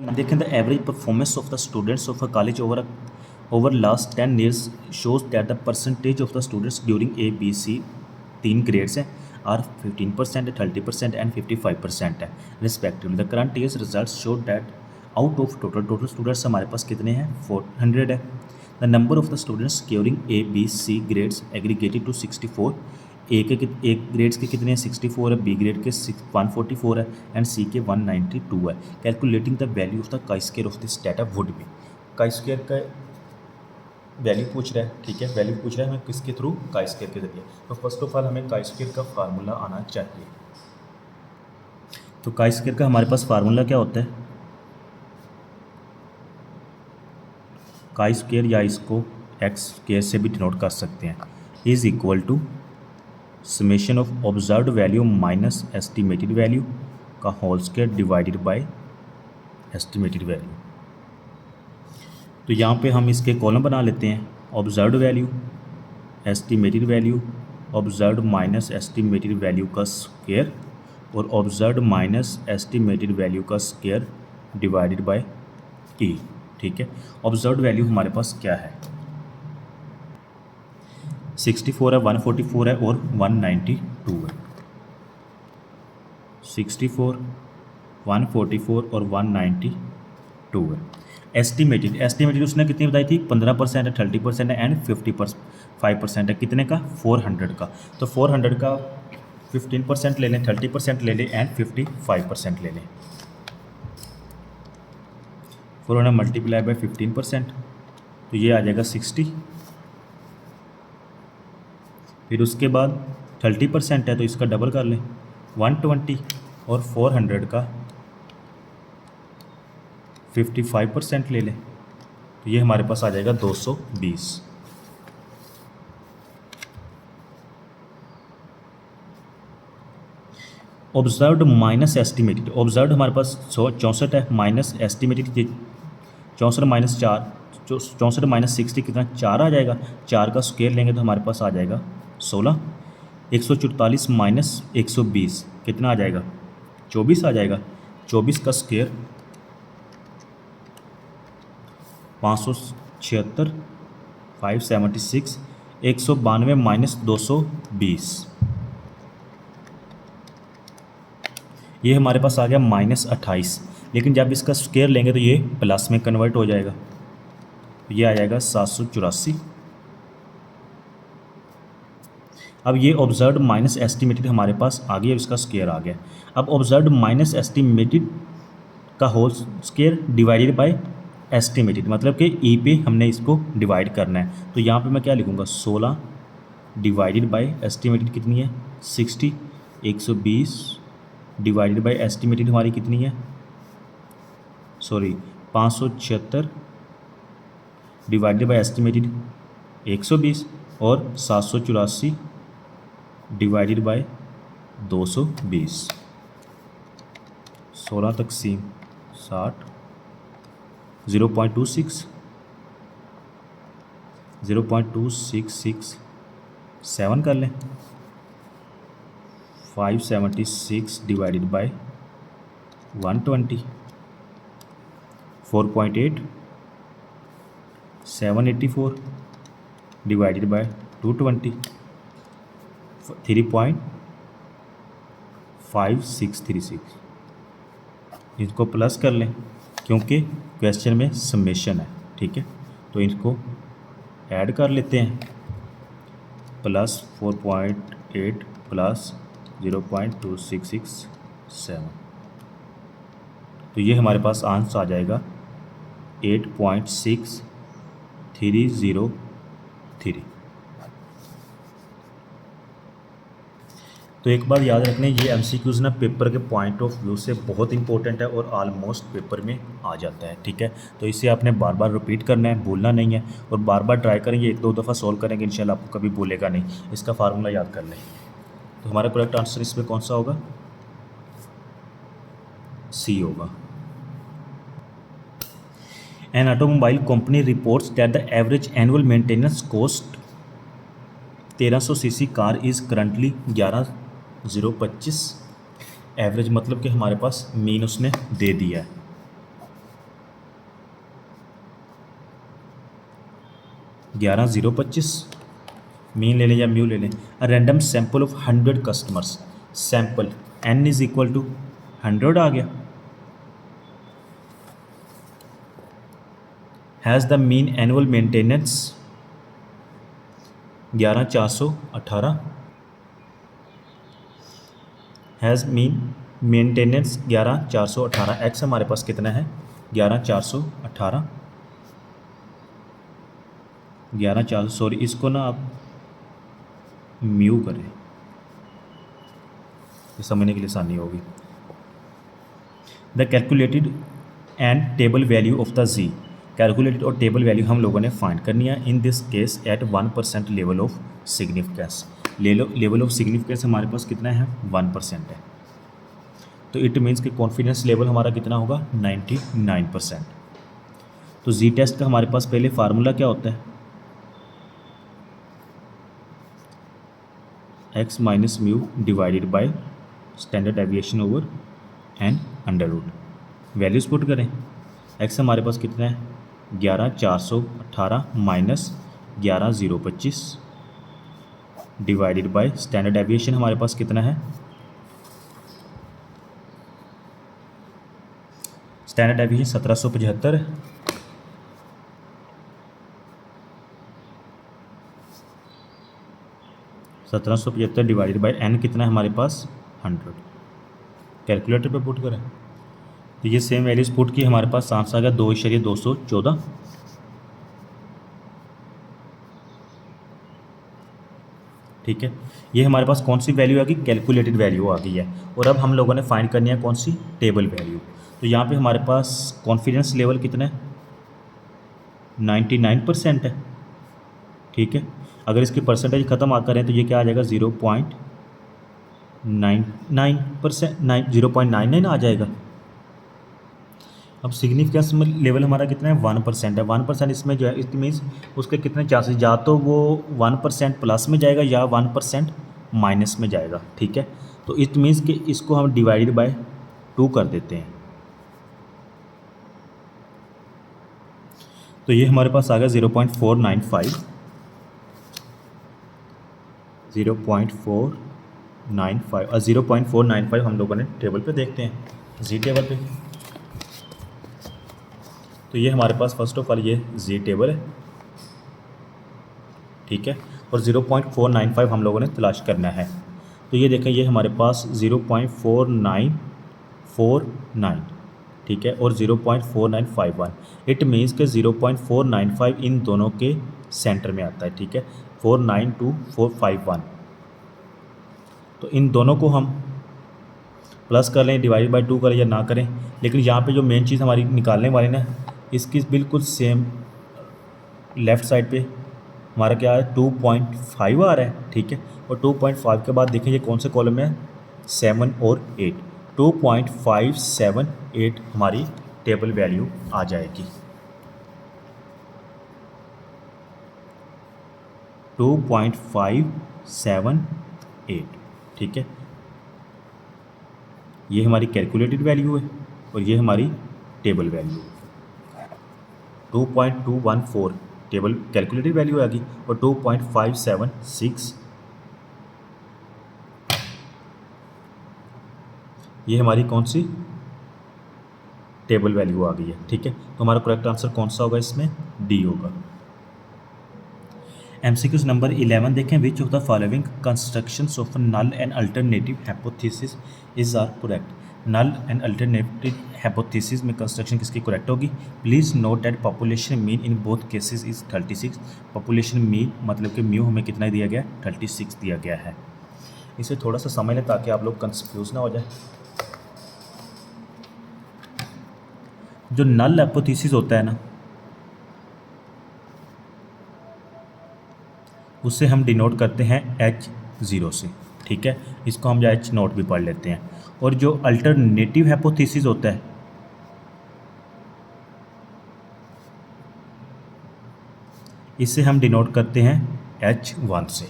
देखें the average performance of the students of a college over last 10 years shows that the percentage of the students during A, B, C तीन grades हैं are 15%, 30% and 55% है respectively. The current years results show that out of total students हमारे पास कितने हैं 400 है। The number of the students scoring A, B, C grades aggregated to 64। A grades के कितने हैं 64 है, बी ग्रेड के 144 है एंड सी के 192 है। Calculating the value of the chi square of this data would be. Chi square का value पूछ रहा है, ठीक है, वैल्यू पूछ रहा है हमें किसके थ्रू, काई स्क्वायर के जरिए। तो फर्स्ट ऑफ ऑल हमें काई स्क्वायर का फार्मूला आना चाहिए। तो काई स्क्वायर का हमारे पास फार्मूला क्या होता है, काई स्क्वायर या इसको एक्स स्क्वायर से भी डिनोट कर सकते हैं, is equal to summation of observed value minus estimated value का whole square divided by estimated value. तो यहाँ पे हम इसके कॉलम बना लेते हैं, observed value, estimated value, observed minus estimated value का स्क्वायर और ऑब्जर्व्ड माइनस एस्टिमेटेड वैल्यू का स्क्वायर डिवाइडेड बाय ई। ठीक है, ऑब्जर्व्ड वैल्यू हमारे पास क्या है 64 है, 144 है और 192 है। 64, 144 और 192 है। एस्टिमेटेड उसने कितनी बताई थी 15% है, 30% है एंड 55% है, कितने का 400 का। तो 400 का 15% ले लें, 30% ले लें एंड 55% ले लें। 400 मल्टीप्लाई बाय 15% तो ये आ जाएगा 60। फिर उसके बाद 30% है तो इसका डबल कर लें 120 और 400 का 55% ले लें तो ये हमारे पास आ जाएगा 220। ऑब्जर्व्ड माइनस एस्टिमेटेड, ऑब्जर्व्ड हमारे पास 64 है, माइनस एस्टिमेटेड 64 माइनस 4, 64 माइनस 60 कितना 4 आ जाएगा। 4 का स्क्वायर लेंगे तो हमारे पास आ जाएगा 16। 144 माइनस 120 कितना आ जाएगा 24 आ जाएगा। 24 का स्क्वायर 576, 576, 192 माइनस 220 ये हमारे पास आ गया माइनस 28। लेकिन जब इसका स्क्वायर लेंगे तो ये प्लस में कन्वर्ट हो जाएगा, ये आ जाएगा 784। अब ये ऑब्जर्व्ड माइनस एस्टिमेटेड हमारे पास आ गया, इसका स्क्वायर आ गया। अब ऑब्जर्व्ड माइनस एस्टिमेटेड का whole square divided by estimated, मतलब कि ई पे हमने इसको डिवाइड करना है। तो यहाँ पे मैं क्या लिखूँगा 16 डिवाइडेड बाय एस्टिमेटेड कितनी है 60, 120 डिवाइडेड बाय एस्टिमेटेड हमारी कितनी है 576 डिवाइडेड बाय एस्टिमेटेड 120 और 784 डिवाइडेड बाय 220। 16 तकसीम 60, 0.26, 0.2667 कर लें। 576 डिवाइडेड बाय 120, 4.8, 784 डिवाइडेड बाय 220, 3.5636। इसको प्लस कर लें क्योंकि क्वेश्चन में समेशन है, ठीक है। तो इसको ऐड कर लेते हैं, प्लस 4.8 प्लस 0.2667 तो ये हमारे पास आंसर आ जाएगा 8.6303। तो एक बार याद रखने, ये एमसीक्यूज़ ना पेपर के पॉइंट ऑफ व्यू से बहुत इंपॉर्टेंट है और ऑलमोस्ट पेपर में आ जाता है, ठीक है। तो इसे आपने बार बार रिपीट करना है, भूलना नहीं है और बार बार ट्राई करेंगे, 1-2 दफ़ा सॉल्व करेंगे, इंशाल्लाह आपको कभी भूलेगा नहीं। इसका फार्मूला याद कर लें। तो हमारा करेक्ट आंसर इसमें कौन सा होगा, सी होगा। An automobile company reports that the average annual maintenance cost 1300 CC car is currently 11,025। Average मतलब कि हमारे पास मीन उसने दे दिया है। 11,025 मीन ले लें या म्यू ले लें। A random sample of 100 customers, sample n is equal to 100 आ गया। Has the mean annual maintenance 11,418, has mean maintenance 11,418, X हमारे पास कितना है 11,418, 11,400 सॉरी इसको ना आप म्यू करें, ये समझने के लिए आसानी होगी। The calculated and table value of the Z, calculated और टेबल वैल्यू हम लोगों ने फाइंड करनी है in this case at 1% level of significance. Level of significance हमारे पास कितना है 1% है, तो इट मीन्स कि कॉन्फिडेंस लेवल हमारा कितना होगा 99%। तो जी टेस्ट का हमारे पास पहले फार्मूला क्या होता है, X minus mu divided by standard deviation over N under root. Values put करें, एक्स हमारे पास कितना है 11,418 minus 11,025 divided by standard deviation हमारे पास कितना है, स्टैंडर्ड डेविएशन 1775 है। डिवाइडेड बाय एन कितना है हमारे पास 100, कैलकुलेटर पे पुट करें तो ये सेम वैल्यूज पुट की हमारे पास आंसर आ गया 2,214। ठीक है, ये हमारे पास कौन सी वैल्यू आ गई, कैलकुलेटेड वैल्यू आ गई है। और अब हम लोगों ने फाइंड करनी है कौन सी, टेबल वैल्यू। तो यहाँ पे हमारे पास कॉन्फिडेंस लेवल कितना है 99% है। ठीक है, अगर इसकी परसेंटेज ख़त्म आ करें तो ये क्या आ जाएगा 0.99%, 0.99 आ जाएगा। अब सिग्निफिकेंस लेवल हमारा कितना है 1% है। 1% इसमें जो है इट मीन्स उसके कितने चांसेस, या तो वो 1% प्लस में जाएगा या 1% माइनस में जाएगा। ठीक है, तो इट मीन्स कि इसको हम डिवाइडेड बाय 2 कर देते हैं, तो ये हमारे पास आ गया 0.495, 0.495 और 0.495 हम लोगों ने टेबल पे देखते हैं, जी टेबल पे। तो ये हमारे पास फर्स्ट ऑफ ऑल ये जी टेबल है। ठीक है, और 0.495 हम लोगों ने तलाश करना है। तो ये देखें ये हमारे पास 0.4949, ठीक है, और 0.4951, इट मीन्स के 0.495 इन दोनों के सेंटर में आता है। ठीक है, 492,451, तो इन दोनों को हम प्लस कर लें, डिवाइड बाय 2 करें या ना करें, लेकिन यहाँ पे जो मेन चीज़ हमारी निकालने वाली ना इसकी बिल्कुल सेम लेफ़्ट साइड पे हमारा क्या है 2.5 आ रहा है। ठीक है, और 2.5 के बाद देखें ये कौन से कॉलम में है 7 और 8, 2.578 हमारी टेबल वैल्यू आ जाएगी। 2.578, ठीक है, ये हमारी कैलकुलेटेड वैल्यू है और ये हमारी टेबल वैल्यू है। 2.214 टेबल कैलकुलेटेड वैल्यू आ गई और 2.576 ये हमारी कौन सी टेबल वैल्यू आ गई है। ठीक है, तो हमारा करेक्ट आंसर कौन सा होगा, इसमें डी होगा। MCQs नंबर 11 देखें, which of the following constructions of null and alternative hypothesis is are correct. Null and alternative hypothesis में कंस्ट्रक्शन किसकी करेक्ट होगी। Please note that population mean in both cases is 36। Population mean मतलब कि mu हमें कितना दिया गया 36 दिया गया है। इसे थोड़ा सा समझ लें ताकि आप लोग कंफ्यूज ना हो जाए। जो नल हाइपोथेसिस होता है ना उससे हम डिनोट करते हैं H0 से। ठीक है, इसको हम H नोट भी पढ़ लेते हैं। और जो अल्टरनेटिव हाइपोथेसिस होता है इससे हम डिनोट करते हैं H1 से।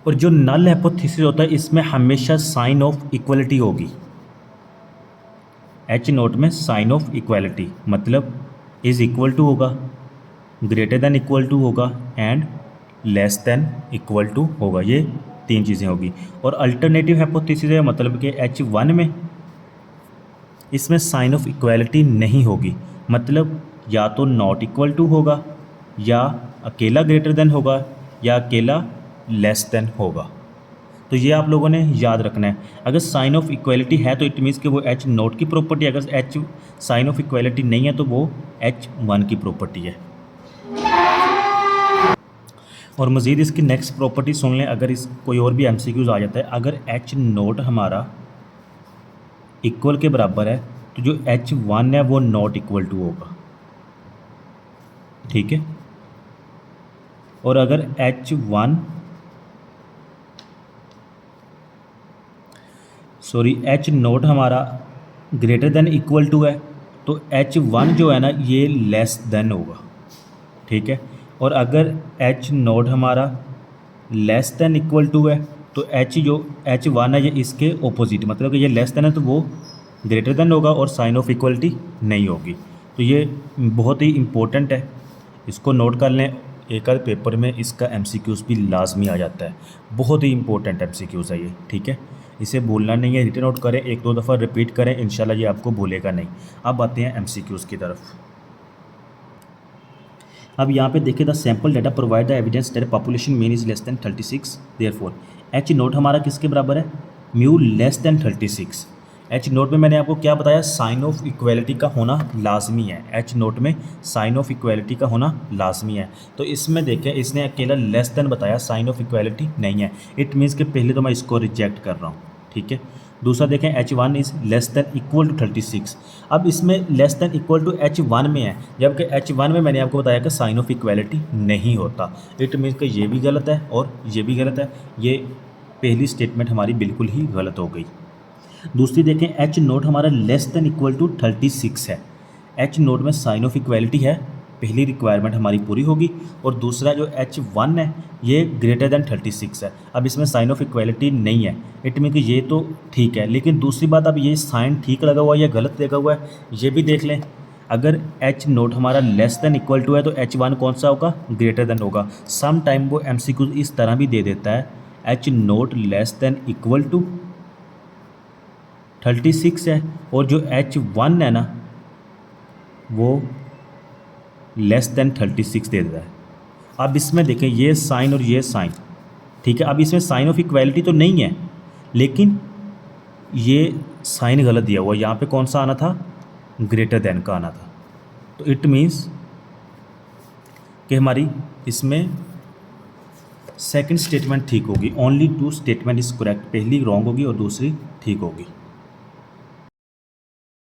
और जो नल हाइपोथेसिस होता है इसमें हमेशा साइन ऑफ इक्वलिटी होगी। H नोट में साइन ऑफ इक्वलिटी मतलब इज़ इक्वल टू होगा, ग्रेटर देन इक्वल टू होगा and less than equal to होगा। ये 3 चीज़ें होगी। और अल्टरनेटिव हाइपोथेसिस है मतलब कि H1 में इसमें साइन ऑफ इक्वालिटी नहीं होगी, मतलब या तो नॉट इक्वल टू होगा, या अकेला ग्रेटर देन होगा, या अकेला लेस देन होगा। तो ये आप लोगों ने याद रखना है। अगर साइन ऑफ इक्वालिटी है तो इट मीन्स कि वो H नोट की प्रॉपर्टी है, अगर H साइन ऑफ इक्वालिटी नहीं है तो वो H1 की प्रॉपर्टी है। और मज़ीद इसकी नेक्स्ट प्रॉपर्टी सुन लें, अगर इस कोई और भी MCQs आ जाता है, अगर H नोट हमारा इक्वल के बराबर है तो जो H1 है वो नॉट इक्वल टू होगा, ठीक है। और अगर H नोट हमारा ग्रेटर देन इक्वल टू है तो H1 जो है ना ये लेस देन होगा, ठीक है। और अगर H नोट हमारा लेस देन इक्वल टू है तो H1 है ये इसके ऑपोजिट, मतलब कि ये लेस देन है तो वो ग्रेटर देन होगा और साइन ऑफ इक्वलिटी नहीं होगी। तो ये बहुत ही इम्पोर्टेंट है, इसको नोट कर लें। एक आध पेपर में इसका MCQs भी लाजमी आ जाता है, बहुत ही इंपॉर्टेंट MCQs है ये, ठीक है। इसे भूलना नहीं है, रिटन आउट करें, 1-2 दफ़ा रिपीट करें, इंशाल्लाह ये आपको भूलेगा नहीं। अब आते हैं MCQs की तरफ। अब यहाँ पे देखिए, the sample data provide the evidence that population mean is less than 36, therefore H note हमारा किसके बराबर है, mu less than 36। H naught में मैंने आपको क्या बताया, साइन ऑफ इक्वालिटी का होना लाजमी है। H नोट में साइन ऑफ इक्वालिटी का होना लाजमी है। तो इसमें देखें, इसने अकेला लेस देन बताया, साइन ऑफ इक्वालिटी नहीं है। इट मीन्स कि पहले तो मैं इसको रिजेक्ट कर रहा हूँ, ठीक है। दूसरा देखें, H1 is less than equal to 36। अब इसमें less than equal to H1 में है, जबकि H1 में मैंने आपको बताया कि साइन ऑफ इक्वालिटी नहीं होता। इट मीन्स कि ये भी गलत है और ये भी गलत है। ये पहली स्टेटमेंट हमारी बिल्कुल ही गलत हो गई। दूसरी देखें, H नोट हमारा लेस देन इक्वल टू 36 है। H नोट में साइन ऑफ इक्वालिटी है, पहली रिक्वायरमेंट हमारी पूरी होगी। और दूसरा जो H1 है ये ग्रेटर देन 36 है। अब इसमें साइन ऑफ इक्वालिटी नहीं है, इट मीन कि ये तो ठीक है, लेकिन दूसरी बात, अब ये साइन ठीक लगा हुआ है या गलत लगा हुआ है ये भी देख लें। अगर H नोट हमारा लेस देन इक्वल टू है तो H1 कौन सा होगा, ग्रेटर देन होगा। सम टाइम वो MCQ इस तरह भी दे देता है, H naught less than equal to 36 है और जो H1 है ना वो लेस देन 36 दे देता है। अब इसमें देखें, ये साइन और ये साइन, ठीक है। अब इसमें साइन ऑफ इक्वालिटी तो नहीं है, लेकिन ये साइन गलत दिया हुआ, यहाँ पे कौन सा आना था, ग्रेटर देन का आना था। तो इट मीन्स कि हमारी इसमें सेकंड स्टेटमेंट ठीक होगी, ओनली 2 स्टेटमेंट इज़ करेक्ट, पहली रॉन्ग होगी और दूसरी ठीक होगी।